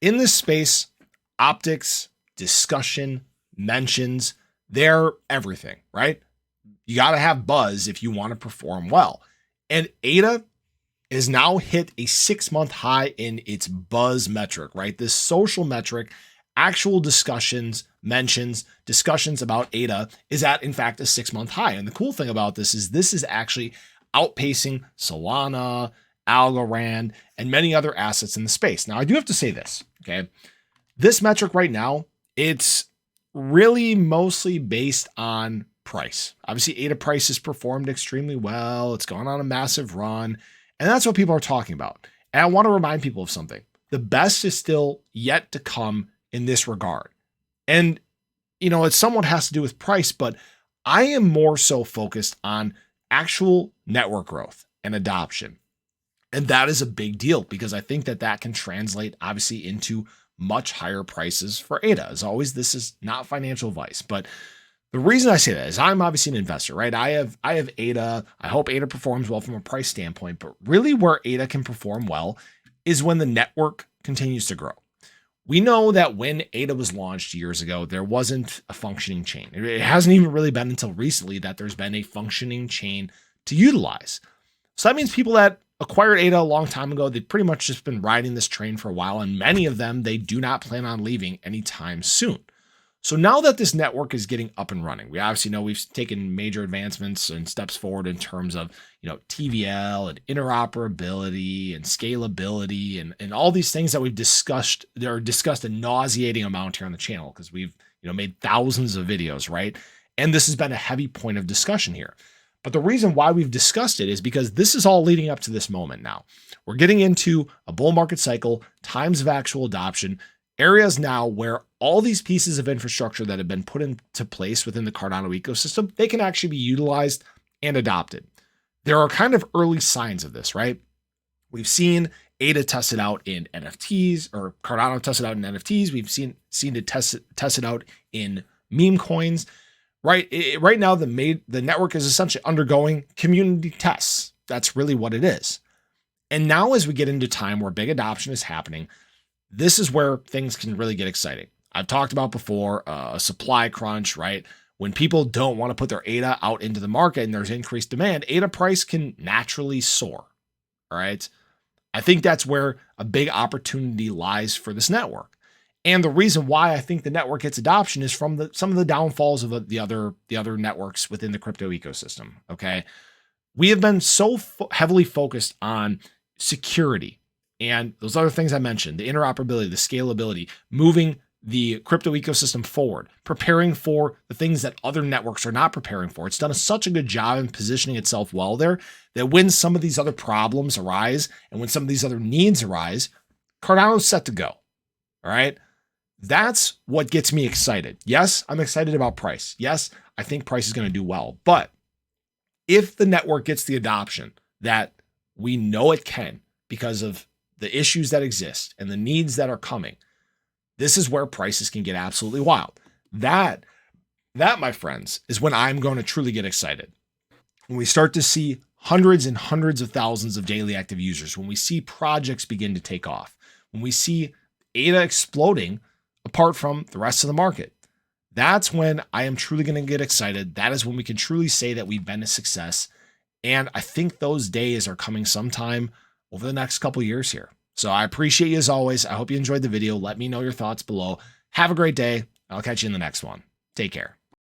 In this space, optics, discussion, mentions, they're everything, right? You got to have buzz if you want to perform well. And ADA has now hit a 6-month high in its buzz metric, right? This social metric, actual discussions, mentions, discussions about ADA is at, in fact, a 6-month high. And the cool thing about this is actually outpacing Solana, Algorand, and many other assets in the space. Now, I do have to say this, okay? This metric right now, it's really mostly based on price. Obviously, ADA price has performed extremely well. It's gone on a massive run, and that's what people are talking about. And I want to remind people of something. The best is still yet to come in this regard. And, it somewhat has to do with price, but I am more so focused on actual network growth and adoption. And that is a big deal because I think that can translate obviously into much higher prices for ADA. As always, this is not financial advice, but the reason I say that is I'm obviously an investor, right? I have ADA. I hope ADA performs well from a price standpoint, but really where ADA can perform well is when the network continues to grow. We know that when ADA was launched years ago, there wasn't a functioning chain. It hasn't even really been until recently that there's been a functioning chain to utilize. So that means people that acquired ADA a long time ago, they've pretty much just been riding this train for a while, and many of them, they do not plan on leaving anytime soon. So now that this network is getting up and running, we obviously know we've taken major advancements and steps forward in terms of, TVL and interoperability and scalability and all these things that we've discussed. They're discussed a nauseating amount here on the channel because we've, made thousands of videos, right? And this has been a heavy point of discussion here. But the reason why we've discussed it is because this is all leading up to this moment now. We're getting into a bull market cycle, times of actual adoption, areas now where all these pieces of infrastructure that have been put into place within the Cardano ecosystem, they can actually be utilized and adopted. There are kind of early signs of this, right? We've seen ADA tested out in NFTs, or Cardano tested out in NFTs. We've seen it tested out in meme coins. Right now, the network is essentially undergoing community tests. That's really what it is. And now as we get into time where big adoption is happening, this is where things can really get exciting. I've talked about before a supply crunch, right? When people don't want to put their ADA out into the market and there's increased demand, ADA price can naturally soar, all right? I think that's where a big opportunity lies for this network. And the reason why I think the network gets adoption is from some of the downfalls of the other networks within the crypto ecosystem. Okay, we have been so heavily focused on security and those other things I mentioned: the interoperability, the scalability, moving the crypto ecosystem forward, preparing for the things that other networks are not preparing for. It's done such a good job in positioning itself well there that when some of these other problems arise and when some of these other needs arise, Cardano's set to go. All right. That's what gets me excited. Yes, I'm excited about price. Yes, I think price is going to do well. But if the network gets the adoption that we know it can because of the issues that exist and the needs that are coming, this is where prices can get absolutely wild. That, my friends, is when I'm going to truly get excited. When we start to see hundreds and hundreds of thousands of daily active users, when we see projects begin to take off, when we see ADA exploding apart from the rest of the market, that's when I am truly going to get excited. That is when we can truly say that we've been a success. And I think those days are coming sometime over the next couple of years here. So I appreciate you as always. I hope you enjoyed the video. Let me know your thoughts below. Have a great day. I'll catch you in the next one. Take care.